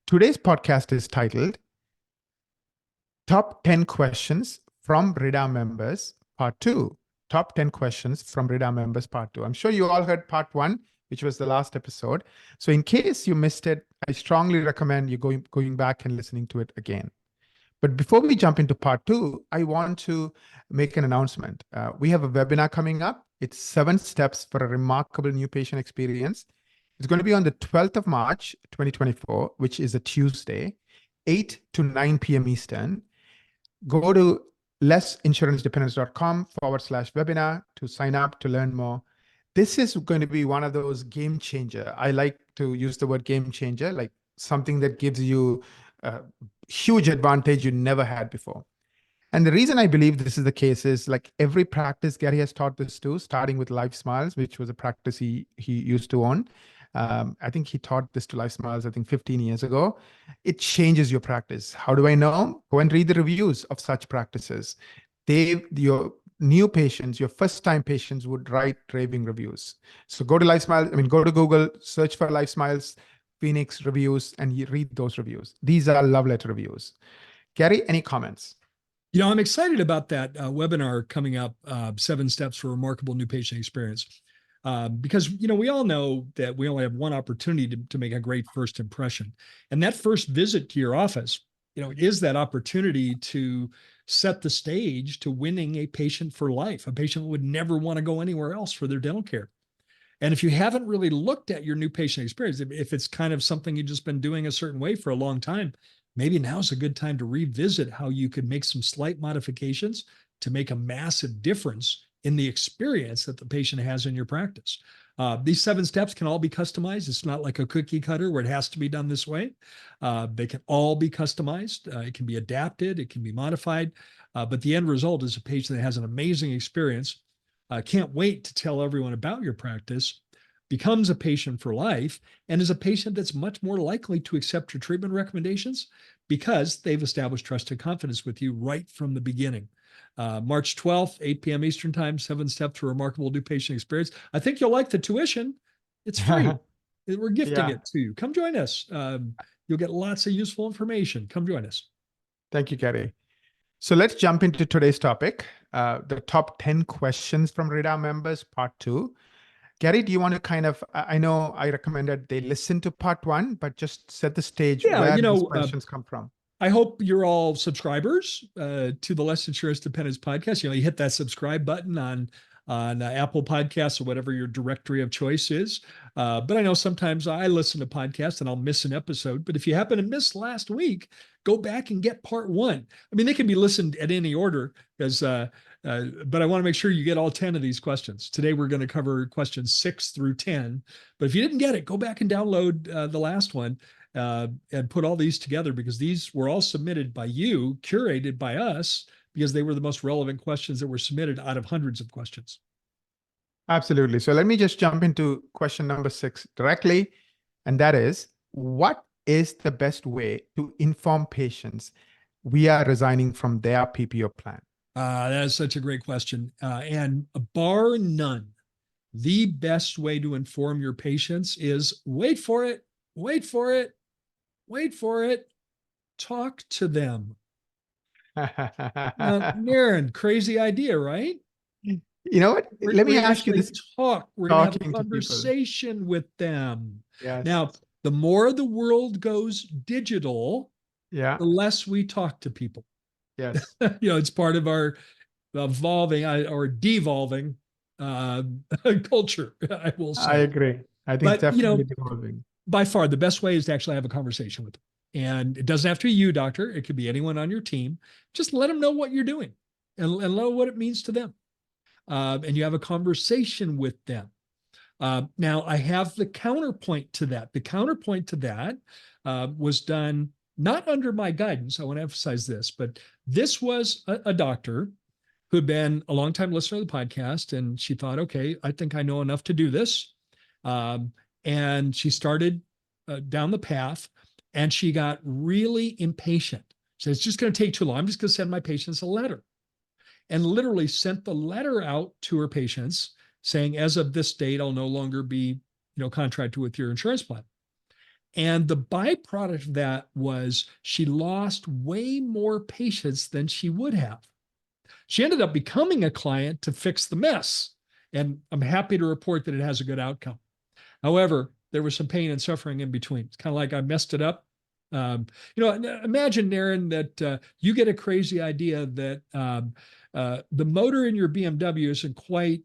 Today's podcast is titled Top 10 Questions from RIDA Members, Part 2. Top 10 Questions from RIDA Members, Part 2. I'm sure you all heard Part 1, which was the last episode. So in case you missed it, I strongly recommend you going back and listening to it again. But before we jump into Part 2, I want to make an announcement. We have a webinar coming up. It's 7 steps for a remarkable new patient experience. It's going to be on the 12th of March, 2024, which is a Tuesday, 8 to 9 p.m. Eastern. Go to lessinsuranceDependence.com/webinar to sign up to learn more. This is going to be one of those game changer. I like to use the word game changer, like something that gives you a huge advantage you never had before. And the reason I believe this is the case is like every practice Gary has taught this to, starting with Life Smiles, which was a practice he used to own. I think he taught this to Life Smiles, 15 years ago. It changes your practice. How do I know? Go and read the reviews of such practices. Your new patients, your first-time patients would write raving reviews. So go to go to Google, search for Life Smiles, Phoenix reviews, and you read those reviews. These are love letter reviews. Gary, any comments? You know, I'm excited about that webinar coming up, 7 Steps for Remarkable New Patient Experience. Because, you know, we all know that we only have one opportunity to make a great first impression. And that first visit to your office, you know, is that opportunity to set the stage to winning a patient for life, a patient who would never want to go anywhere else for their dental care. And if you haven't really looked at your new patient experience, if it's kind of something you've just been doing a certain way for a long time, maybe now's a good time to revisit how you could make some slight modifications to make a massive difference in the experience that the patient has in your practice. These 7 steps can all be customized. It's not like a cookie cutter where it has to be done this way. They can all be customized. It can be adapted. It can be modified. But the end result is a patient that has an amazing experience, can't wait to tell everyone about your practice, becomes a patient for life, and is a patient that's much more likely to accept your treatment recommendations because they've established trust and confidence with you right from the beginning. March 12th, 8 p.m. Eastern Time, 7 Steps to Remarkable New Patient Experience. I think you'll like the tuition. It's free. We're gifting it to you. Come join us. You'll get lots of useful information. Come join us. Thank you, Gary. So let's jump into today's topic, the top 10 questions from RIDA members, part 2. Gary, do you want to kind of, I know I recommended they listen to part 1, but just set the stage where these questions come from. I hope you're all subscribers to the Less Insurance Dependence podcast. You know, you hit that subscribe button on Apple Podcasts or whatever your directory of choice is. But I know sometimes I listen to podcasts and I'll miss an episode. But if you happen to miss last week, go back and get part 1. I mean, they can be listened at any order, because but I want to make sure you get all 10 of these questions. Today, we're going to cover questions 6 through 10. But if you didn't get it, go back and download the last one. And put all these together, because these were all submitted by you, curated by us, because they were the most relevant questions that were submitted out of hundreds of questions. Absolutely. So let me just jump into question number 6 directly. And that is, what is the best way to inform patients we are resigning from their PPO plan? That is such a great question. And bar none, the best way to inform your patients is wait for it, talk to them. Naren, crazy idea, right? You know what? Let me ask you this. We're going to have a conversation with them. Yes. Now, the more the world goes digital, the less we talk to people. Yes. You know, it's part of our evolving or devolving culture, I will say. I agree. I think definitely devolving. By far, the best way is to actually have a conversation with them. And it doesn't have to be you, doctor. It could be anyone on your team. Just let them know what you're doing and let them know what it means to them. And you have a conversation with them. Now, I have the counterpoint to that. The counterpoint to that was done not under my guidance. I want to emphasize this, but this was a doctor who had been a longtime listener of the podcast. And she thought, okay, I think I know enough to do this. And she started down the path, and she got really impatient. She said, it's just going to take too long. I'm just going to send my patients a letter. And literally sent the letter out to her patients saying, as of this date, I'll no longer be, contracted with your insurance plan. And the byproduct of that was she lost way more patients than she would have. She ended up becoming a client to fix the mess. And I'm happy to report that it has a good outcome. However, there was some pain and suffering in between. It's kind of like I messed it up. Imagine, Darren, that you get a crazy idea that the motor in your BMW isn't quite,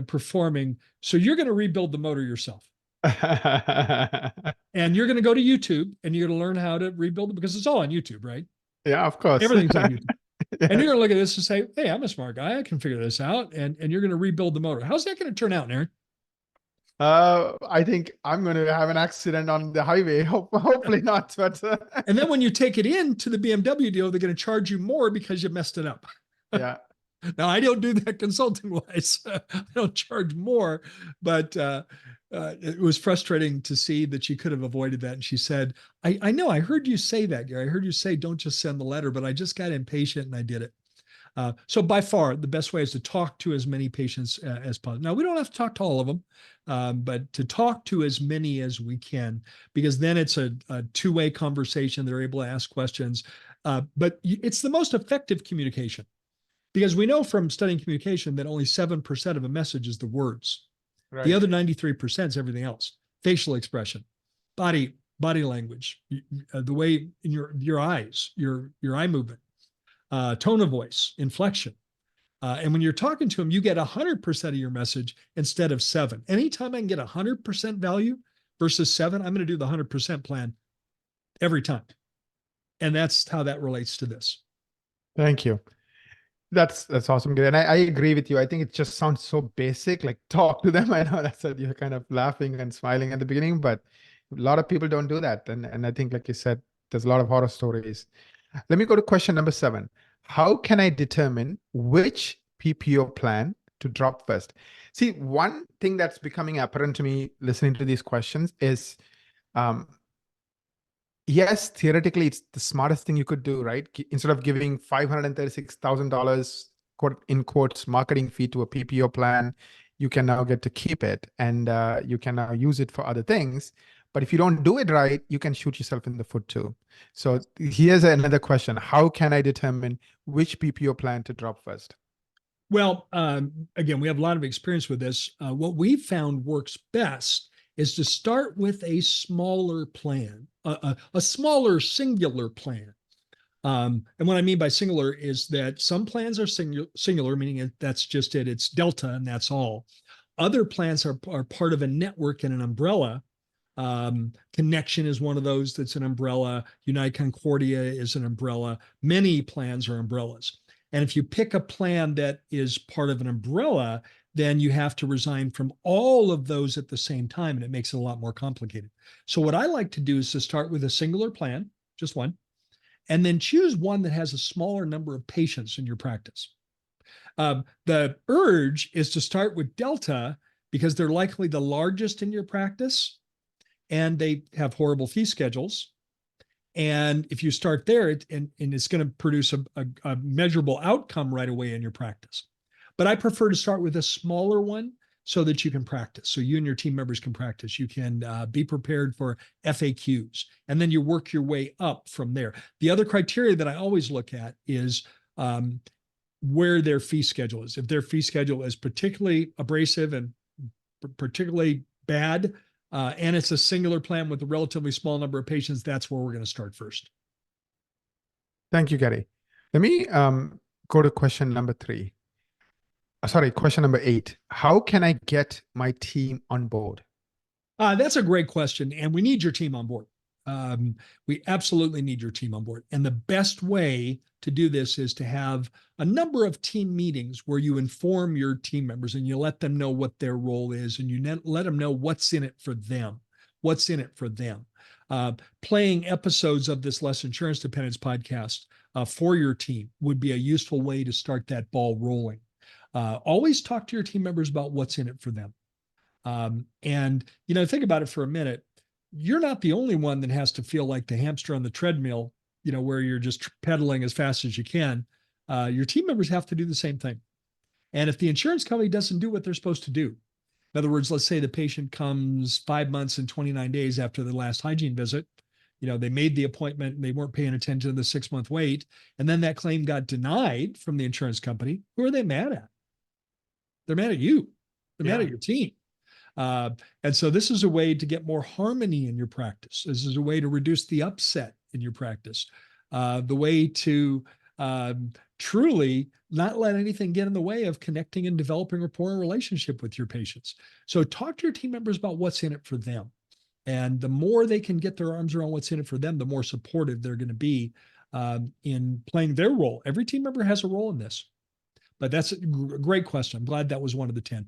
performing. So you're going to rebuild the motor yourself. And you're going to go to YouTube and you're going to learn how to rebuild it because it's all on YouTube, right? Yeah, of course. Everything's on YouTube. Yes. And you're going to look at this and say, hey, I'm a smart guy. I can figure this out. And you're going to rebuild the motor. How's that going to turn out, Aaron? I think I'm going to have an accident on the highway. Hopefully not. But and then when you take it into the BMW deal, they're going to charge you more because you messed it up. Yeah. Now, I don't do that consulting wise. I don't charge more, but it was frustrating to see that she could have avoided that. And she said, I know, I heard you say that, Gary. I heard you say, don't just send the letter, but I just got impatient and I did it. So by far, the best way is to talk to as many patients as possible. Now, we don't have to talk to all of them, but to talk to as many as we can, because then it's a two-way conversation. They're able to ask questions, but it's the most effective communication. Because we know from studying communication that only 7% of a message is the words. Right. The other 93% is everything else. Facial expression, body language, the way in your eyes, your eye movement, tone of voice, inflection. And when you're talking to them, you get 100% of your message instead of 7. Anytime I can get 100% value versus 7, I'm going to do the 100% plan every time. And that's how that relates to this. Thank you. That's awesome. Good. And I agree with you. I think it just sounds so basic, like talk to them. I know that's what you're kind of laughing and smiling at the beginning, but a lot of people don't do that. And I think, like you said, there's a lot of horror stories. Let me go to question number 7. How can I determine which PPO plan to drop first? See, one thing that's becoming apparent to me listening to these questions is, yes, theoretically, it's the smartest thing you could do, right? Instead of giving $536,000 in quotes marketing fee to a PPO plan, you can now get to keep it, and you can now use it for other things. But if you don't do it right, you can shoot yourself in the foot too. So here's another question. How can I determine which PPO plan to drop first? Well, again, we have a lot of experience with this. What we found works best is to start with a smaller plan, a smaller singular plan. And what I mean by singular is that some plans are singular, meaning that's just it. It's Delta and that's all. Other plans are part of a network and an umbrella. Connection is one of those that's an umbrella. United Concordia is an umbrella. Many plans are umbrellas. And if you pick a plan that is part of an umbrella, then you have to resign from all of those at the same time, and it makes it a lot more complicated. So what I like to do is to start with a singular plan, just one, and then choose one that has a smaller number of patients in your practice. The urge is to start with Delta because they're likely the largest in your practice, and they have horrible fee schedules. And if you start there, and it's going to produce a measurable outcome right away in your practice. But I prefer to start with a smaller one so that you can practice. So you and your team members can practice. You can be prepared for FAQs, and then you work your way up from there. The other criteria that I always look at is where their fee schedule is. If their fee schedule is particularly abrasive and particularly bad, and it's a singular plan with a relatively small number of patients, that's where we're going to start first. Thank you, Gary. Let me go to question number 3. Question number 8. How can I get my team on board? That's a great question. And we need your team on board. We absolutely need your team on board. And the best way to do this is to have a number of team meetings where you inform your team members and you let them know what their role is, and you let them know what's in it for them. What's in it for them. Playing episodes of this Less Insurance Dependence podcast for your team would be a useful way to start that ball rolling. Always talk to your team members about what's in it for them. And, think about it for a minute. You're not the only one that has to feel like the hamster on the treadmill, where you're just pedaling as fast as you can. Your team members have to do the same thing. And if the insurance company doesn't do what they're supposed to do, In other words, let's say the patient comes 5 months and 29 days after the last hygiene visit. They made the appointment and they weren't paying attention to the 6-month wait. And then that claim got denied from the insurance company. Who are they mad at? They're mad at you. They're mad at your team. And so this is a way to get more harmony in your practice. This is a way to reduce the upset in your practice. The way to truly not let anything get in the way of connecting and developing rapport and relationship with your patients. So talk to your team members about what's in it for them. And the more they can get their arms around what's in it for them, the more supportive they're going to be in playing their role. Every team member has a role in this. But that's a great question. I'm glad that was one of the 10.